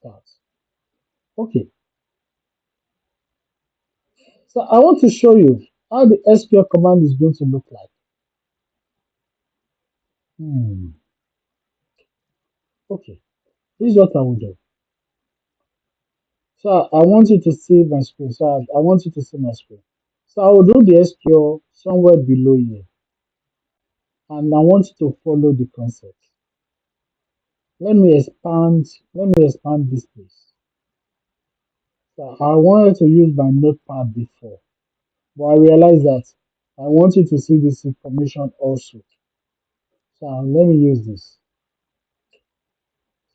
Start. Okay, so I want to show you how the SQL command is going to look like. Hmm. Okay, this is what I will do. So I want you to see my screen. So I want you to see my screen. So I will do the SQL somewhere below here, and I want you to follow the concept. Let me expand. Let me expand this place. So I wanted to use my notepad before, but I realized that I want you to see this information also. So let me use this.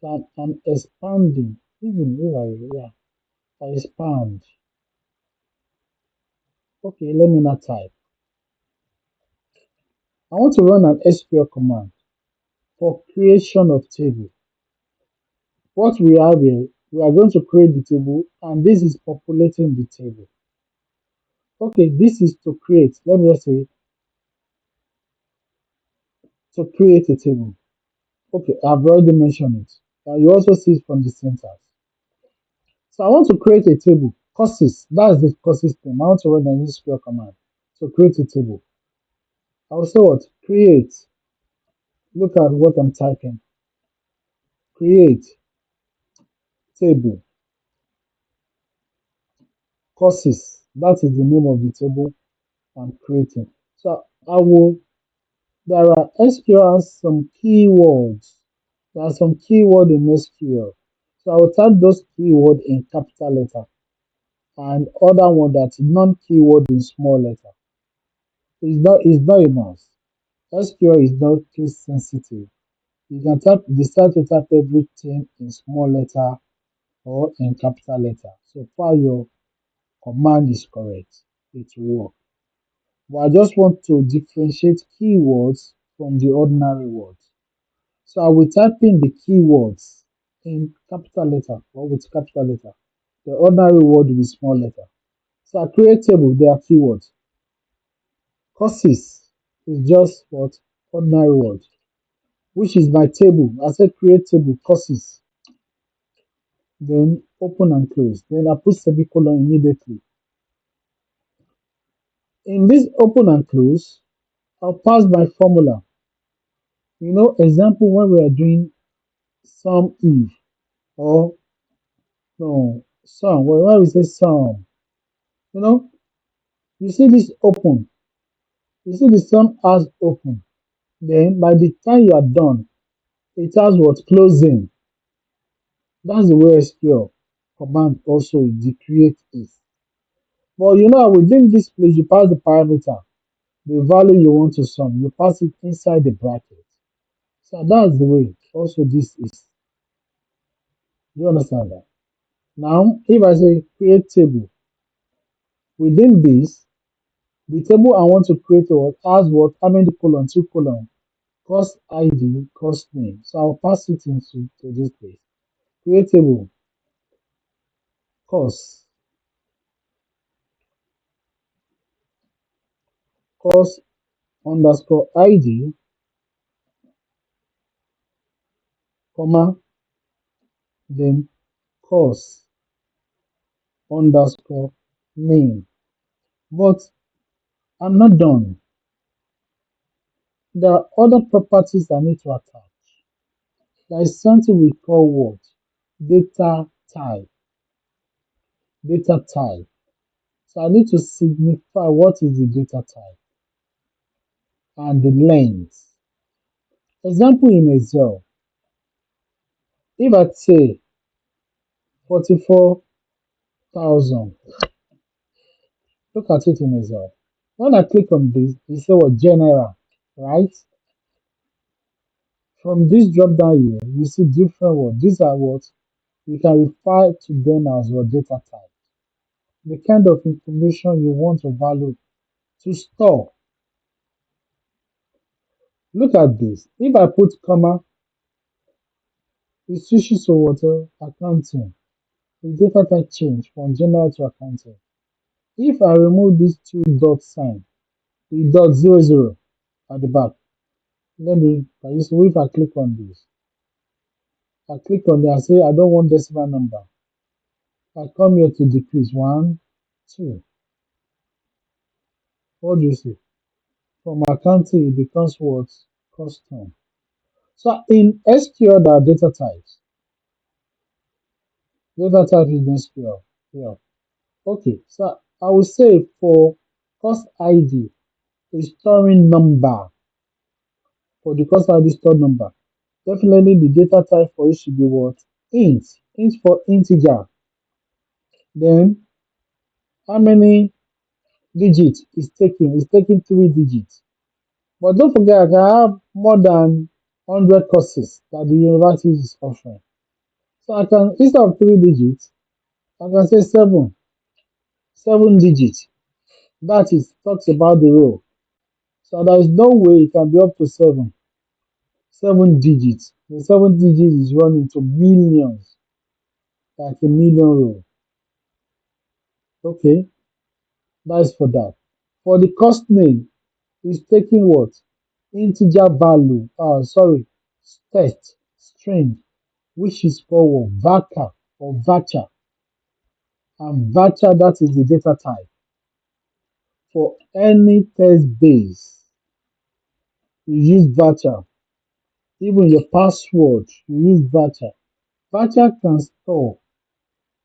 So I'm expanding. Even if I expand. Okay, let me not type. I want to run an SQL command for creation of table. What we have here, we are going to create the table, and this is populating the table. Okay, this is to create. Let me just say to create a table. Okay, I've already mentioned it. You also see it from the syntax. So I want to create a table. Courses, that's the courses thing. I want to run an SQL command to create a table. I will say what? Create. Look at what I'm typing. Create table. Courses. That is the name of the table I'm creating. So I will, there are SQL has some keywords. There are some keyword in SQL. So I will type those keyword in capital letter and other one that's non-keyword in small letter. It's not enough. SQL is not case sensitive. You can decide to type everything in small letter or in capital letter. So far your command is correct. It will work. But I just want to differentiate keywords from the ordinary words. So I will type in the keywords in capital letter or with capital letter. The ordinary word with small letter. So I create table, there are keywords. Courses is just what ordinary word, which is my table. I said create table courses, then open and close. Then I put semicolon immediately. In this open and close, I'll pass my formula. Example when we are doing sum if or no sum. When we say sum, you know, you see this open. You see the sum as open. Then by the time you are done, it has what closing. That's the way SQL command also the create is. But within this place, you pass the parameter, the value you want to sum, you pass it inside the bracket. So that's the way also this is. Do you understand that? Now, if I say create table, within this, the table I want to create what has what, how many column, two column, cost ID, cost name. So I'll pass it into to this place. Create table, cost, cost underscore ID, comma, then course underscore name. But I'm not done. There are other properties I need to attach. There is something we call what? Data type. Data type. So I need to signify what is the data type and the length. Example in Excel. If I say 44,000, look at it in Excel. When I click on this, it say what general, right? From this drop down here, you see different words. These are what you can refer to them as your data type. The kind of information you want to value to store. Look at this. If I put comma, it switches to water accounting. The data type change from general to accounting. If I remove this two dot sign, the dot 00 at the back, let me, if I click on this, I click on there, I say I don't want decimal number. I come here to decrease one, two. What do you see? From accounting, it becomes what? Custom. So in SQL, there are data types. Data type is in SQL. Yeah. Okay. So I will say for cost ID, is storing number. For the cost ID store number, definitely the data type for it should be what? Int. Int for integer. Then how many digits is taking? It's taking 3 digits. But don't forget, I can have more than 100 courses that the university is offering. So I can, instead of 3 digits, I can say seven digits. That is talks about the row. So there is no way it can be up to 7 digits. The 7 digits is run into millions, like a million row. Okay, that's for that. For the cost name, it's taking what? Integer value. Sorry, text string, which is called what? Varchar or varchar. And varchar, that is the data type. For any text base, you use varchar. Even your password, you use varchar. Varchar can store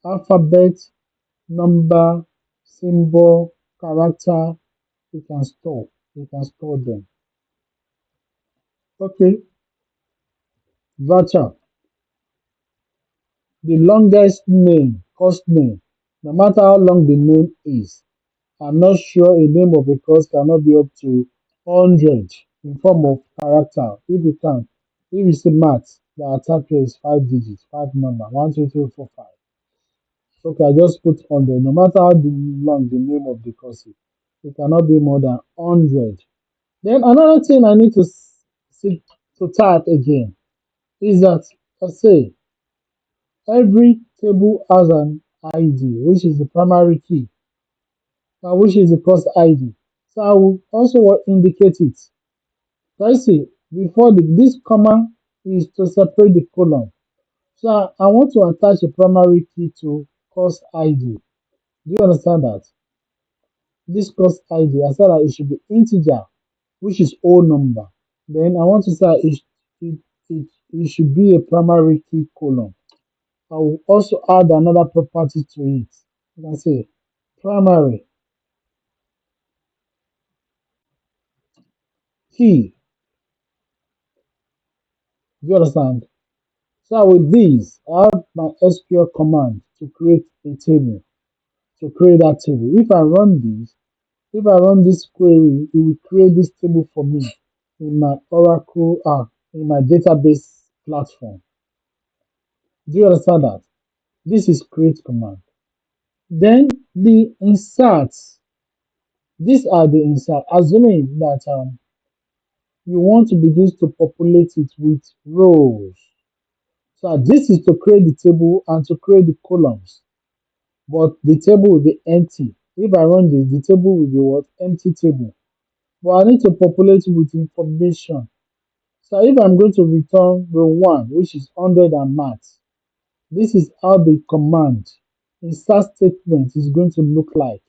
alphabet, number, symbol, character. You can store. You can store them. Okay, varchar. The longest name, course name, no matter how long the name is. I'm not sure a name of a course cannot be up to 100 in form of character. If you can, if you see maths, the attack here is 5 digits, five number, one, two, three, four, five. Okay, I just put 100. No matter how long the name of the course is, it cannot be more than 100. Then another thing I need to to type again is that I say every table has an ID, which is the primary key, and which is the course ID. So I will also indicate it. So I see before this comma is to separate the column. So I want to attach a primary key to course ID. Do you understand that? This course ID, I said that it should be integer, which is whole number. Then I want to say it should be a primary key column. I will also add another property to it. You can say primary key. Do you understand? So with this, I have my SQL command to create a table, to create that table. If I run this query, it will create this table for me in my Oracle, in my database platform. Do you understand that? This is create command. Then the inserts. These are the inserts. Assuming that you want to begin to populate it with rows. So this is to create the table and to create the columns. But the table will be empty. If I run this, the table will be what? Empty table. But I need to populate it with information. So if I'm going to return row 1, which is 100 and maths, this is how the command insert statement is going to look like.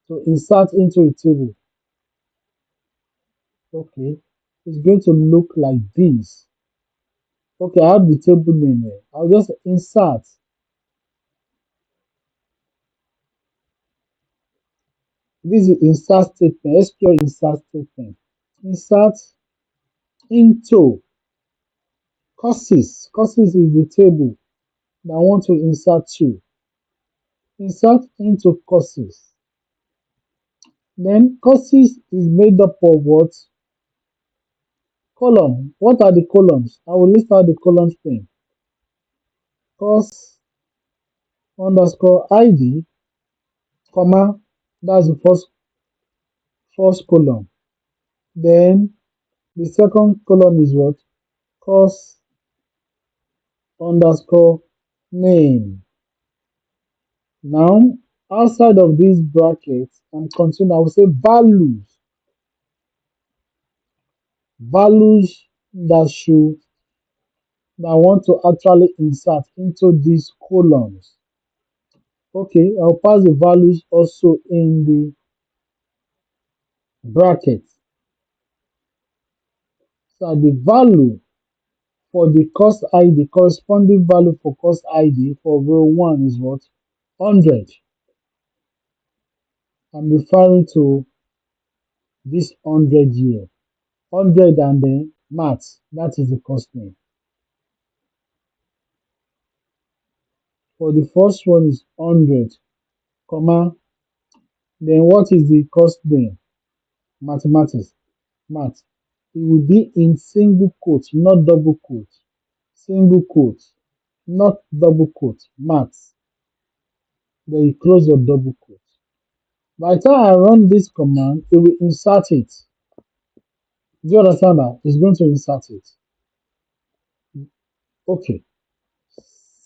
To insert into a table. Okay, it's going to look like this. Okay, I have the table name here. I'll just insert. This is insert statement, SQL insert statement. Insert into courses. Courses is the table that I want to insert to. Insert into courses. Then courses is made up of what? Column. What are the columns? I will list out the columns thing. Course underscore ID, comma, that's the first column. Then the second column is what? Course underscore name. Now, outside of these brackets, I'm continuing. I will say values. Values that should that I want to actually insert into these columns. Okay, I'll pass the values also in the bracket. So the value for the course ID, corresponding value for course ID for row 1 is what? 100. I'm referring to this 100 here. 100 and then maths, that is the course name. For the first one is 100, comma, then what is the course name? Mathematics, math. It will be in single quote, not double quote. Single quote, not double quote. Maths. Then you close your double quote. By the time I run this command, it will insert it. Do you understand that? It's going to insert it. Okay.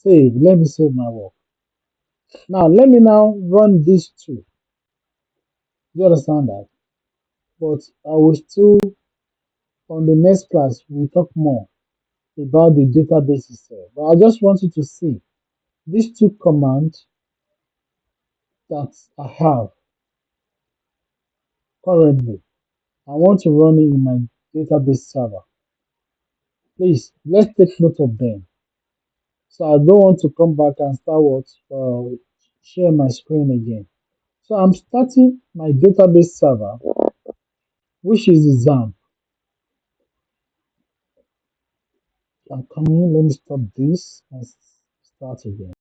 Save. Let me save my work. Now let me now run these two. Do you understand that? But I will still on the next class we'll talk more about the database itself. But I just want you to see these two commands that I have currently. I want to run it in my database server. Please, let's take note of them. So I don't want to come back and start share my screen again. So I'm starting my database server, which is exam. I'm coming. Let me stop this and start again.